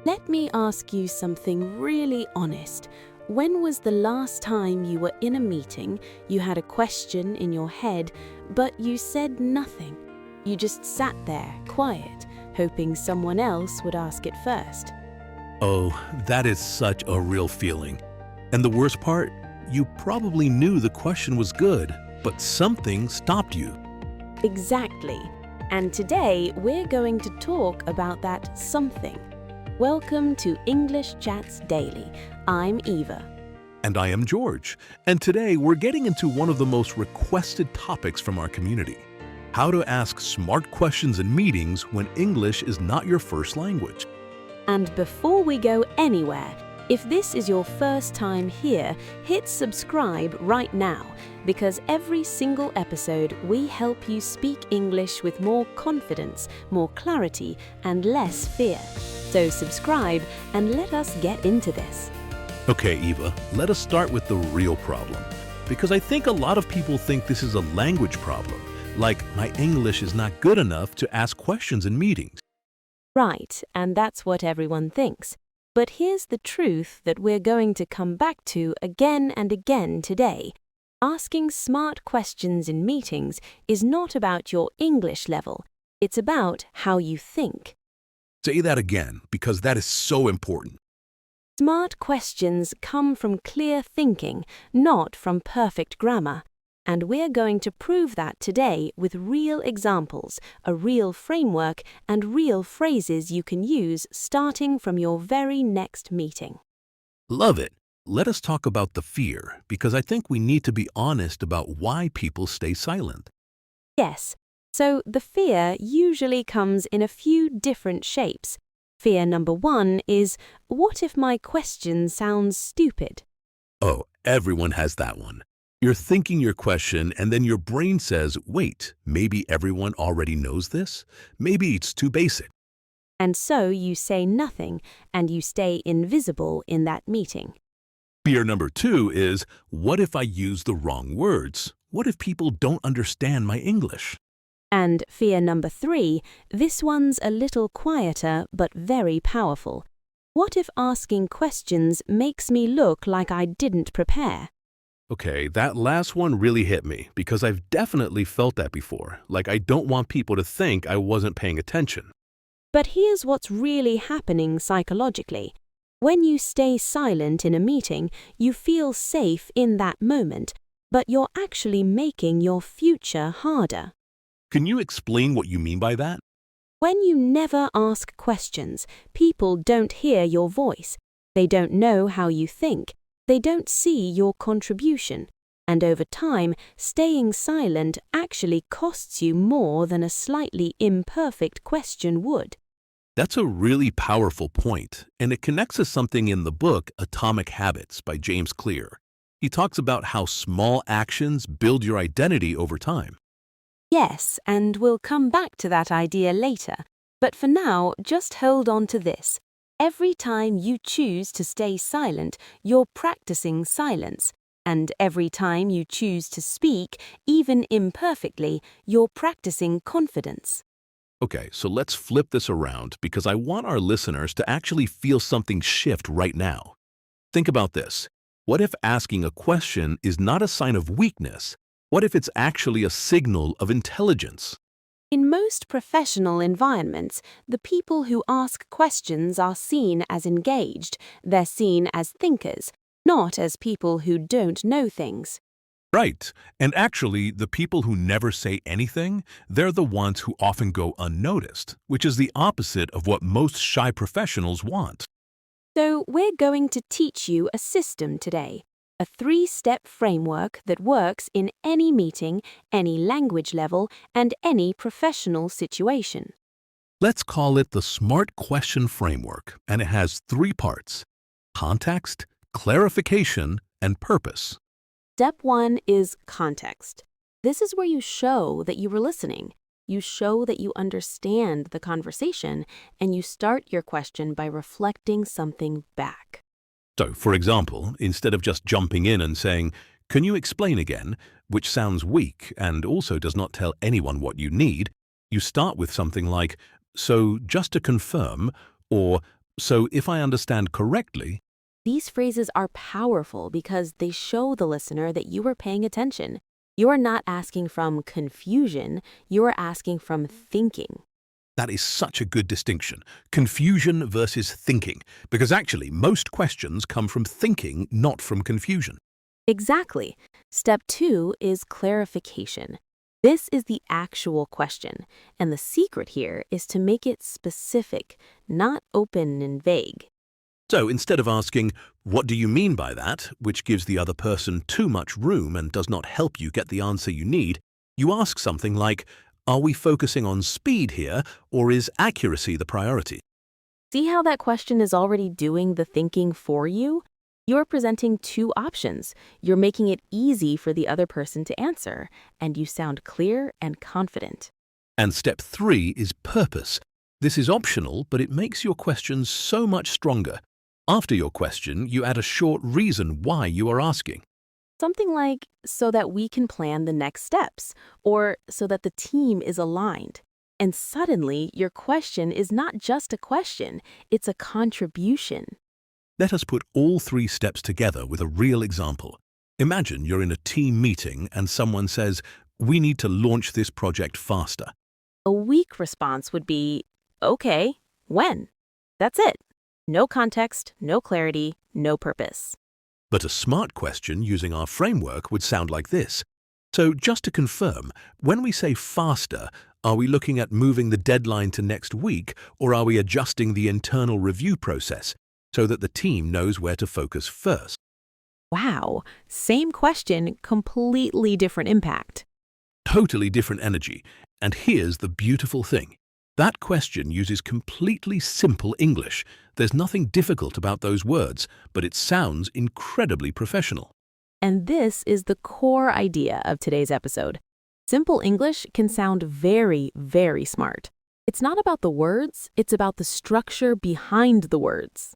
Let me ask you something really honest. When was the last time you were in a meeting, you had a question in your head, but you said nothing? You just sat there, quiet, hoping someone else would ask it first. Oh, that is such a real feeling. And the worst part, you probably knew the question was good, but something stopped you. Exactly. And today we're going to talk about that something. Welcome to English Chats Daily. I'm Eva. And I am George. And today we're getting into one of the most requested topics from our community: how to ask smart questions in meetings when English is not your first language. And before we go anywhere, if this is your first time here, hit subscribe right now, because every single episode we help you speak English with more confidence, more clarity, and less fear. So subscribe and let us get into this. Okay, Eva, let us start with the real problem. Because I think a lot of people think this is a language problem, like my English is not good enough to ask questions in meetings. Right, and that's what everyone thinks. But here's the truth that we're going to come back to again and again today. Asking smart questions in meetings is not about your English level. It's about how you think. Say that again, because that is so important. Smart questions come from clear thinking, not from perfect grammar. And we're going to prove that today with real examples, a real framework, and real phrases you can use starting from your very next meeting. Love it. Let us talk about the fear, because I think we need to be honest about why people stay silent. Yes, so the fear usually comes in a few different shapes. Fear number one is, what if my question sounds stupid? Oh, everyone has that one. You're thinking your question and then your brain says, wait, maybe everyone already knows this? Maybe it's too basic. And so you say nothing and you stay invisible in that meeting. Fear number two is, what if I use the wrong words? What if people don't understand my English? And fear number three, this one's a little quieter but very powerful. What if asking questions makes me look like I didn't prepare? Okay, that last one really hit me because I've definitely felt that before. Like I don't want people to think I wasn't paying attention. But here's what's really happening psychologically. When you stay silent in a meeting, you feel safe in that moment, but you're actually making your future harder. Can you explain what you mean by that? When you never ask questions, people don't hear your voice. They don't know how you think. They don't see your contribution. And over time, staying silent actually costs you more than a slightly imperfect question would. That's a really powerful point, and it connects to something in the book Atomic Habits by James Clear. He talks about how small actions build your identity over time. Yes, and we'll come back to that idea later. But for now, just hold on to this. Every time you choose to stay silent, you're practicing silence. And every time you choose to speak, even imperfectly, you're practicing confidence. Okay, so let's flip this around because I want our listeners to actually feel something shift right now. Think about this. What if asking a question is not a sign of weakness? What if it's actually a signal of intelligence? In most professional environments, the people who ask questions are seen as engaged. They're seen as thinkers, not as people who don't know things. Right, and actually, the people who never say anything, they're the ones who often go unnoticed, which is the opposite of what most shy professionals want. So we're going to teach you a system today. A 3-step framework that works in any meeting, any language level, and any professional situation. Let's call it the SMART Question Framework, and it has 3 parts: context, clarification, and purpose. Step 1 is context. This is where you show that you were listening. You show that you understand the conversation, and you start your question by reflecting something back. So, for example, instead of just jumping in and saying, "Can you explain again?" which sounds weak and also does not tell anyone what you need, you start with something like, "So, just to confirm," or So if I understand correctly, These phrases are powerful because they show the listener that you are paying attention. You are not asking from confusion, you are asking from thinking. that is such a good distinction. Confusion versus thinking, because actually most questions come from thinking, not from confusion. Exactly. Step 2 is clarification. This is the actual question, and the secret here is to make it specific, not open and vague. So instead of asking, "What do you mean by that?" which gives the other person too much room and does not help you get the answer you need, you ask something like, "Are we focusing on speed here, or is accuracy the priority?" See how that question is already doing the thinking for you? You're presenting two options. You're making it easy for the other person to answer, and you sound clear and confident. And step 3 is purpose. This is optional, but it makes your questions so much stronger. After your question, you add a short reason why you are asking. Something like, so that we can plan the next steps, or so that the team is aligned. And suddenly, your question is not just a question, it's a contribution. Let us put all 3 steps together with a real example. Imagine you're in a team meeting and someone says, "We need to launch this project faster." A weak response would be, okay, when? That's it. No context, no clarity, no purpose. But a smart question using our framework would sound like this. So just to confirm, when we say faster, are we looking at moving the deadline to next week, or are we adjusting the internal review process so that the team knows where to focus first? Wow, same question, completely different impact. Totally different energy. And here's the beautiful thing. That question uses completely simple English. There's nothing difficult about those words, but it sounds incredibly professional. And this is the core idea of today's episode. Simple English can sound very, very smart. It's not about the words, it's about the structure behind the words.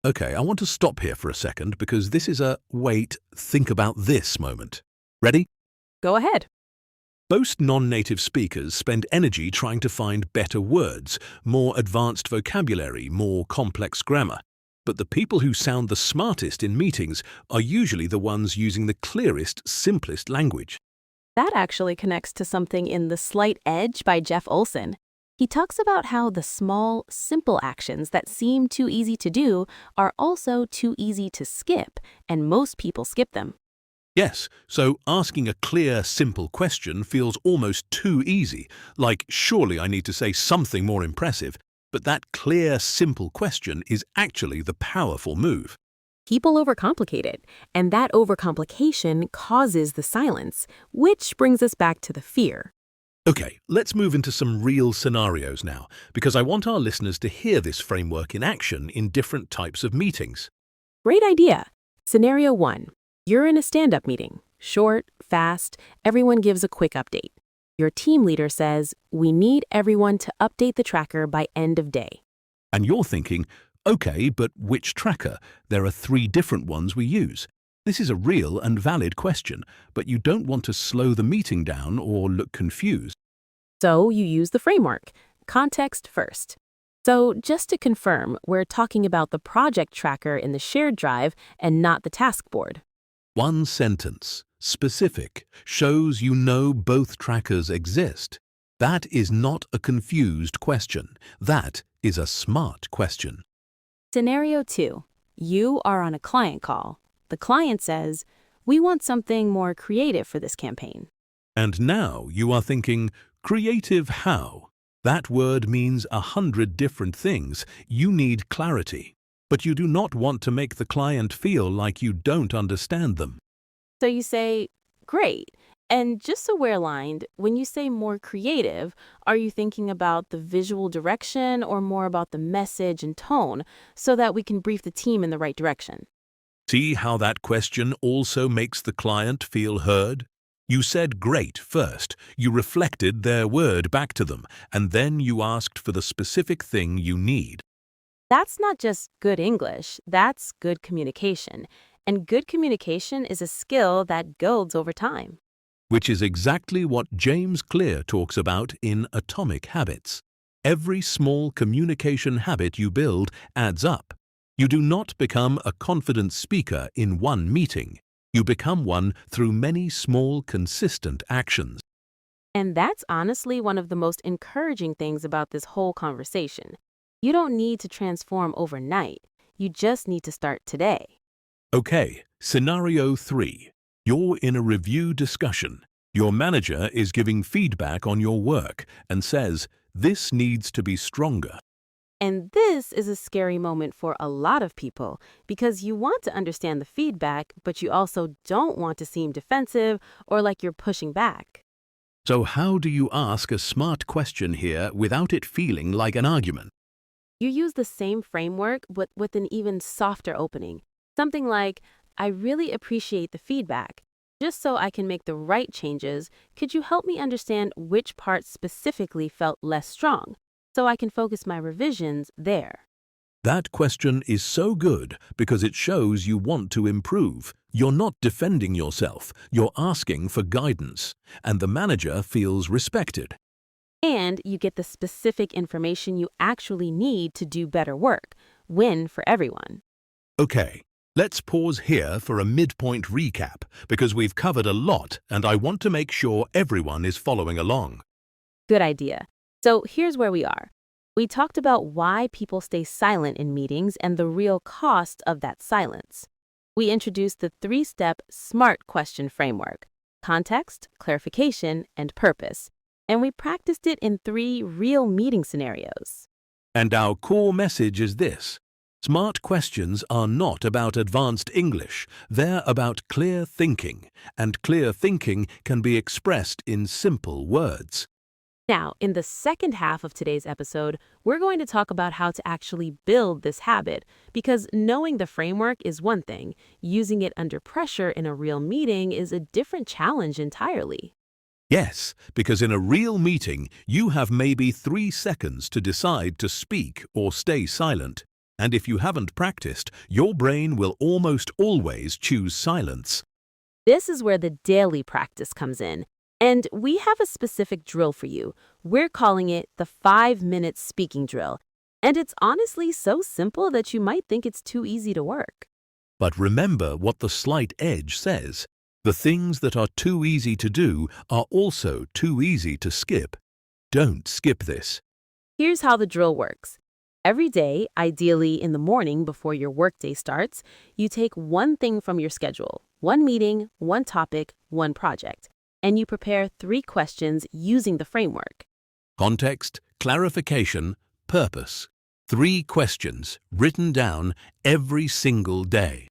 Okay, I want to stop here for a second because this is a wait, think about this moment. Ready? Go ahead. Most non-native speakers spend energy trying to find better words, more advanced vocabulary, more complex grammar. But the people who sound the smartest in meetings are usually the ones using the clearest, simplest language. That actually connects to something in The Slight Edge by Jeff Olson. He talks about how the small, simple actions that seem too easy to do are also too easy to skip, and most people skip them. Yes, so asking a clear, simple question feels almost too easy, like surely I need to say something more impressive, but that clear, simple question is actually the powerful move. People overcomplicate it, and that overcomplication causes the silence, which brings us back to the fear. Okay, let's move into some real scenarios now, because I want our listeners to hear this framework in action in different types of meetings. Great idea. Scenario 1. You're in a stand-up meeting. Short, fast, everyone gives a quick update. Your team leader says, we need everyone to update the tracker by end of day. And you're thinking, okay, but which tracker? There are 3 different ones we use. This is a real and valid question, but you don't want to slow the meeting down or look confused. So you use the framework. Context first. So just to confirm, we're talking about the project tracker in the shared drive and not the task board. 1 sentence, specific, shows you know both trackers exist. That is not a confused question. That is a smart question. Scenario 2. You are on a client call. The client says, we want something more creative for this campaign. And now you are thinking, creative how? That word means 100 different things. You need clarity. But you do not want to make the client feel like you don't understand them. So you say, great. And just so we're aligned, when you say more creative, are you thinking about the visual direction or more about the message and tone so that we can brief the team in the right direction? See how that question also makes the client feel heard? You said great first, you reflected their word back to them, and then you asked for the specific thing you need. That's not just good English, that's good communication. And good communication is a skill that builds over time. Which is exactly what James Clear talks about in Atomic Habits. Every small communication habit you build adds up. You do not become a confident speaker in one meeting. You become one through many small, consistent actions. And that's honestly one of the most encouraging things about this whole conversation. You don't need to transform overnight. You just need to start today. Okay, scenario 3. You're in a review discussion. Your manager is giving feedback on your work and says, "This needs to be stronger." And this is a scary moment for a lot of people because you want to understand the feedback, but you also don't want to seem defensive or like you're pushing back. So how do you ask a smart question here without it feeling like an argument? You use the same framework, but with an even softer opening. Something like, "I really appreciate the feedback. Just so I can make the right changes, could you help me understand which parts specifically felt less strong, so I can focus my revisions there?" That question is so good because it shows you want to improve. You're not defending yourself, you're asking for guidance, and the manager feels respected. And you get the specific information you actually need to do better work. Win for everyone. Okay, let's pause here for a midpoint recap because we've covered a lot and I want to make sure everyone is following along. Good idea. So here's where we are. We talked about why people stay silent in meetings and the real cost of that silence. We introduced the 3-step SMART question framework: context, clarification, and purpose. And we practiced it in 3 real meeting scenarios. And our core message is this: smart questions are not about advanced English, they're about clear thinking, and clear thinking can be expressed in simple words. Now, in the second half of today's episode, we're going to talk about how to actually build this habit, because knowing the framework is one thing, using it under pressure in a real meeting is a different challenge entirely. Yes, because in a real meeting, you have maybe 3 seconds to decide to speak or stay silent. And if you haven't practiced, your brain will almost always choose silence. This is where the daily practice comes in. And we have a specific drill for you. We're calling it the 5-minute speaking drill. And it's honestly so simple that you might think it's too easy to work. But remember what the slight edge says. The things that are too easy to do are also too easy to skip. Don't skip this. Here's how the drill works. Every day, ideally in the morning before your workday starts, you take one thing from your schedule, one meeting, one topic, one project, and you prepare 3 questions using the framework. Context, clarification, purpose. 3 questions written down every single day.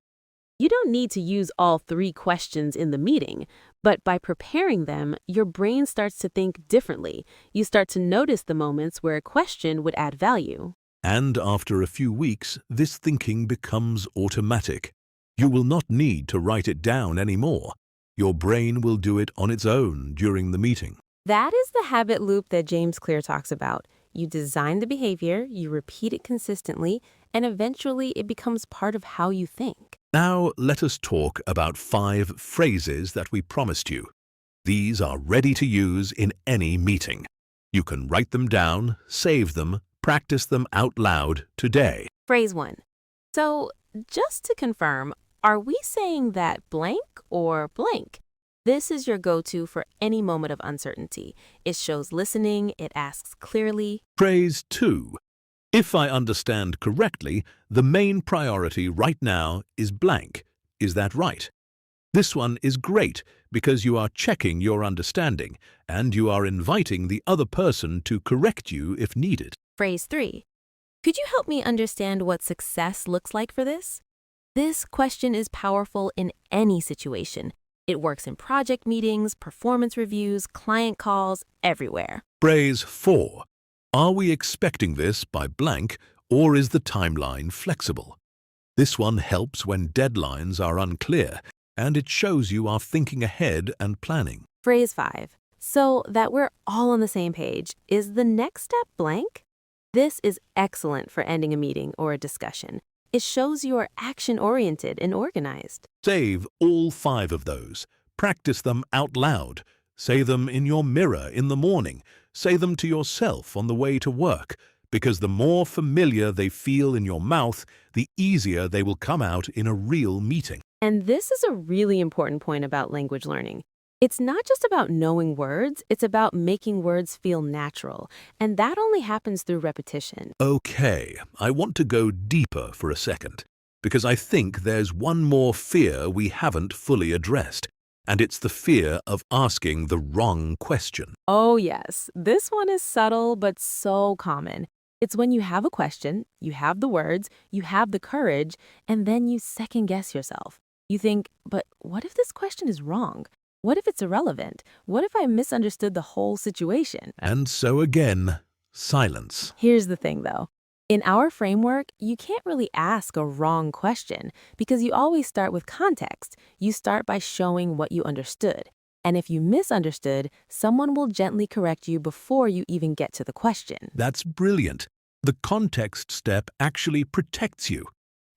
You don't need to use all 3 questions in the meeting, but by preparing them, your brain starts to think differently. You start to notice the moments where a question would add value. And after a few weeks, this thinking becomes automatic. You will not need to write it down anymore. Your brain will do it on its own during the meeting. That is the habit loop that James Clear talks about. You design the behavior, you repeat it consistently, and eventually it becomes part of how you think. Now let us talk about 5 phrases that we promised you. These are ready to use in any meeting. You can write them down, save them, practice them out loud today. Phrase 1. So, just to confirm, are we saying that blank or blank? This is your go-to for any moment of uncertainty. It shows listening, it asks clearly. Phrase 2. If I understand correctly, the main priority right now is blank. Is that right? This one is great because you are checking your understanding and you are inviting the other person to correct you if needed. Phrase 3. Could you help me understand what success looks like for this? This question is powerful in any situation. It works in project meetings, performance reviews, client calls, everywhere. Phrase 4. Are we expecting this by blank, or is the timeline flexible? This one helps when deadlines are unclear, and it shows you are thinking ahead and planning. Phrase 5. So that we're all on the same page, is the next step blank? This is excellent for ending a meeting or a discussion. It shows you are action-oriented and organized. Save all 5 of those. Practice them out loud. Say them in your mirror in the morning. say them to yourself on the way to work, because the more familiar they feel in your mouth, the easier they will come out in a real meeting. And this is a really important point about language learning. It's not just about knowing words, it's about making words feel natural. And that only happens through repetition. Okay, I want to go deeper for a second, because I think there's one more fear we haven't fully addressed, and it's the fear of asking the wrong question. Oh, yes. This one is subtle but so common. It's when you have a question, you have the words, you have the courage, and then you second guess yourself. You think, but what if this question is wrong? What if it's irrelevant? What if I misunderstood the whole situation? And so again, silence. Here's the thing, though. In our framework, you can't really ask a wrong question because you always start with context. You start by showing what you understood. And if you misunderstood, someone will gently correct you before you even get to the question. That's brilliant. The context step actually protects you.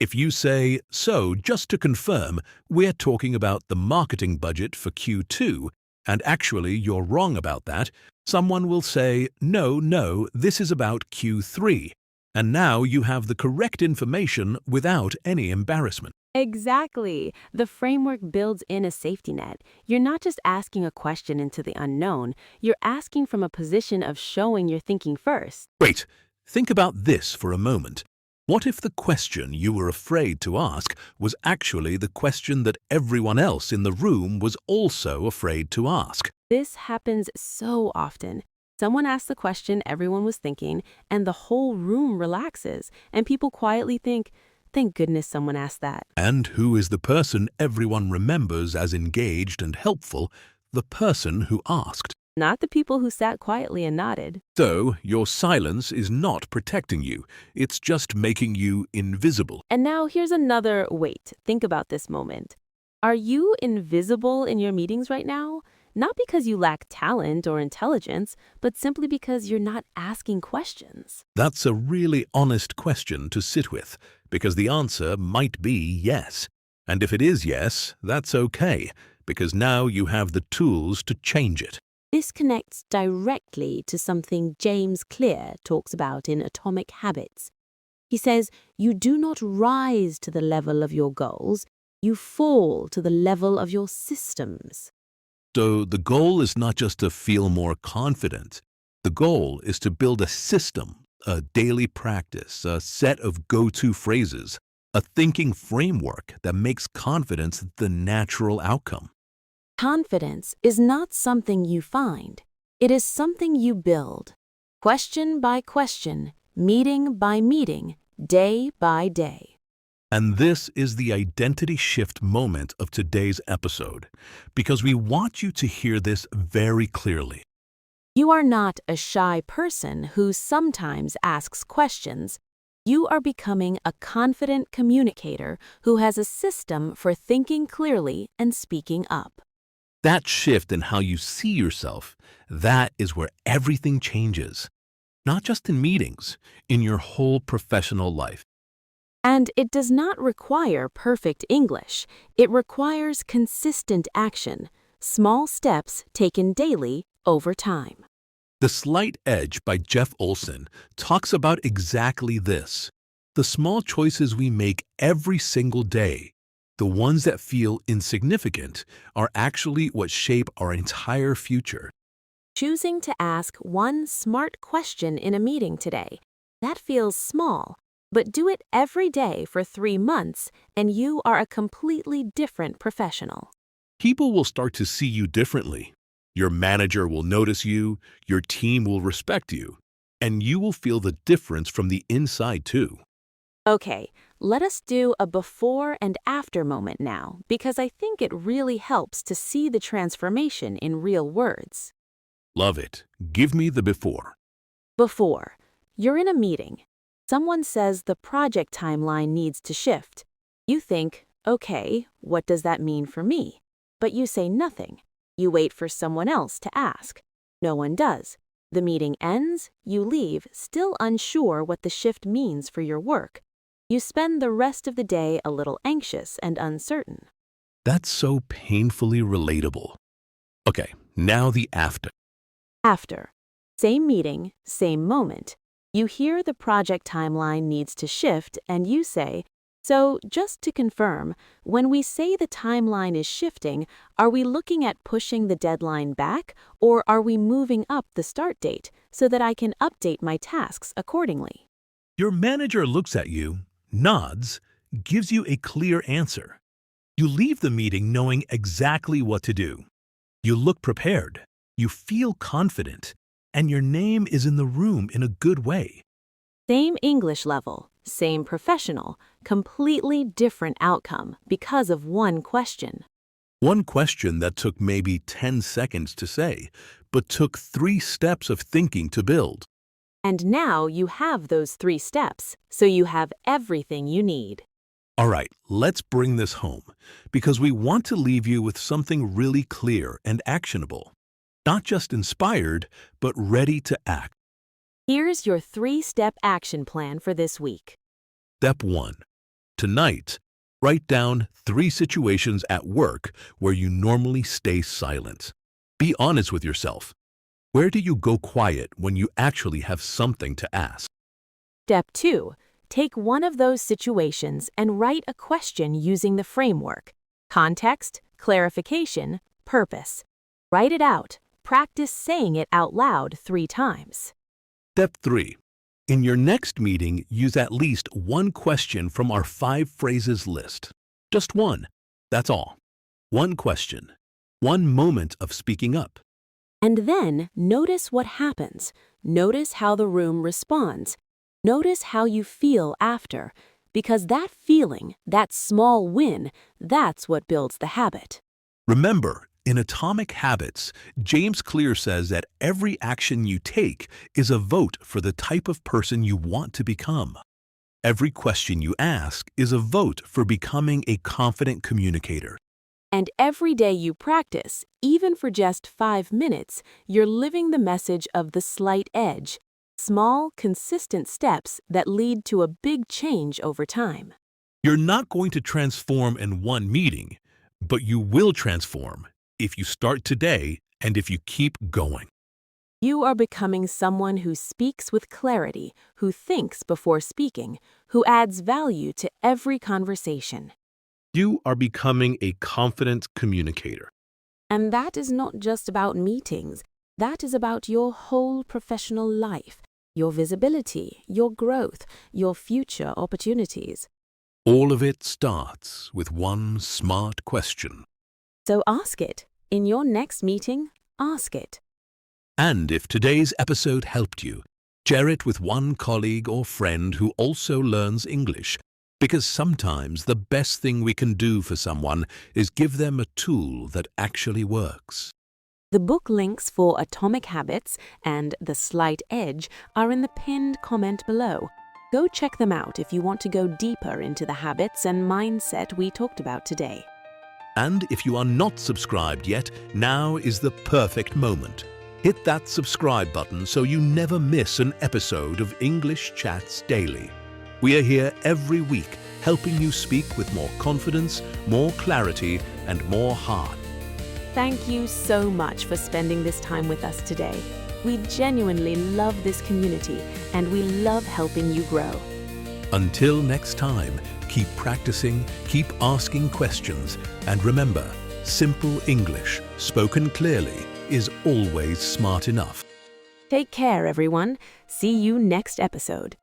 If you say, so just to confirm, we're talking about the marketing budget for Q2, and actually you're wrong about that, someone will say, no, this is about Q3. And now you have the correct information without any embarrassment. Exactly. The framework builds in a safety net. You're not just asking a question into the unknown, you're asking from a position of showing you're thinking first. Wait, think about this for a moment. What if the question you were afraid to ask was actually the question that everyone else in the room was also afraid to ask? This happens so often. Someone asks the question everyone was thinking, and the whole room relaxes, and people quietly think, thank goodness someone asked that. And who is the person everyone remembers as engaged and helpful? The person who asked. Not the people who sat quietly and nodded. So, your silence is not protecting you. It's just making you invisible. And now here's another wait. Think about this moment. Are you invisible in your meetings right now? Not because you lack talent or intelligence, but simply because you're not asking questions. That's a really honest question to sit with, because the answer might be yes. And if it is yes, that's okay, because now you have the tools to change it. This connects directly to something James Clear talks about in Atomic Habits. He says, you do not rise to the level of your goals, you fall to the level of your systems. So the goal is not just to feel more confident. The goal is to build a system, a daily practice, a set of go-to phrases, a thinking framework that makes confidence the natural outcome. Confidence is not something you find. It is something you build. Question by question, meeting by meeting, day by day. And this is the identity shift moment of today's episode, because we want you to hear this very clearly. You are not a shy person who sometimes asks questions. You are becoming a confident communicator who has a system for thinking clearly and speaking up. That shift in how you see yourself, that is where everything changes. Not just in meetings, in your whole professional life. And it does not require perfect English. It requires consistent action, small steps taken daily over time. The Slight Edge by Jeff Olson talks about exactly this. The small choices we make every single day, the ones that feel insignificant, are actually what shape our entire future. Choosing to ask one smart question in a meeting today, that feels small, but do it every day for 3 months and you are a completely different professional. People will start to see you differently. Your manager will notice you, your team will respect you, and you will feel the difference from the inside too. Okay, let us do a before and after moment now, because I think it really helps to see the transformation in real words. Love it. Give me the before. Before, you're in a meeting. Someone says the project timeline needs to shift. You think, okay, what does that mean for me? But you say nothing. You wait for someone else to ask. No one does. The meeting ends, you leave, still unsure what the shift means for your work. You spend the rest of the day a little anxious and uncertain. That's so painfully relatable. Okay, now the after. After, Same meeting, same moment. You hear the project timeline needs to shift and you say, "So, just to confirm, when we say the timeline is shifting, are we looking at pushing the deadline back or are we moving up the start date so that I can update my tasks accordingly?" Your manager looks at you, nods, gives you a clear answer. You leave the meeting knowing exactly what to do. You look prepared, you feel confident, and your name is in the room in a good way. Same English level, same professional, completely different outcome because of one question. One question that took maybe 10 seconds to say, but took 3 steps of thinking to build. And now you have those 3 steps, so you have everything you need. All right, let's bring this home, because we want to leave you with something really clear and actionable. Not just inspired, but ready to act. Here's your 3-step action plan for this week. Step 1. Tonight, write down 3 situations at work where you normally stay silent. Be honest with yourself. Where do you go quiet when you actually have something to ask? Step 2. Take one of those situations and write a question using the framework: context, clarification, purpose. Write it out. Practice saying it out loud 3 times. Step 3. In your next meeting, use at least one question from our 5 phrases list. Just one. That's all. One question. One moment of speaking up. And then notice what happens. Notice how the room responds. Notice how you feel after, because that feeling, that small win, that's what builds the habit. Remember, in Atomic Habits, James Clear says that every action you take is a vote for the type of person you want to become. Every question you ask is a vote for becoming a confident communicator. And every day you practice, even for just 5 minutes, you're living the message of the slight edge. Small, consistent steps that lead to a big change over time. You're not going to transform in one meeting, but you will transform if you start today and if you keep going. You are becoming someone who speaks with clarity, who thinks before speaking, who adds value to every conversation. You are becoming a confident communicator. And that is not just about meetings. That is about your whole professional life, your visibility, your growth, your future opportunities. All of it starts with one smart question. So ask it. In your next meeting, ask it. And if today's episode helped you, share it with one colleague or friend who also learns English, because sometimes the best thing we can do for someone is give them a tool that actually works. The book links for Atomic Habits and The Slight Edge are in the pinned comment below. Go check them out if you want to go deeper into the habits and mindset we talked about today. And if you are not subscribed yet, now is the perfect moment. Hit that subscribe button so you never miss an episode of English Chats Daily. We are here every week helping you speak with more confidence, more clarity, and more heart. Thank you so much for spending this time with us today. We genuinely love this community and we love helping you grow. Until next time, keep practicing, keep asking questions, and remember, simple English, spoken clearly, is always smart enough. Take care, everyone. See you next episode.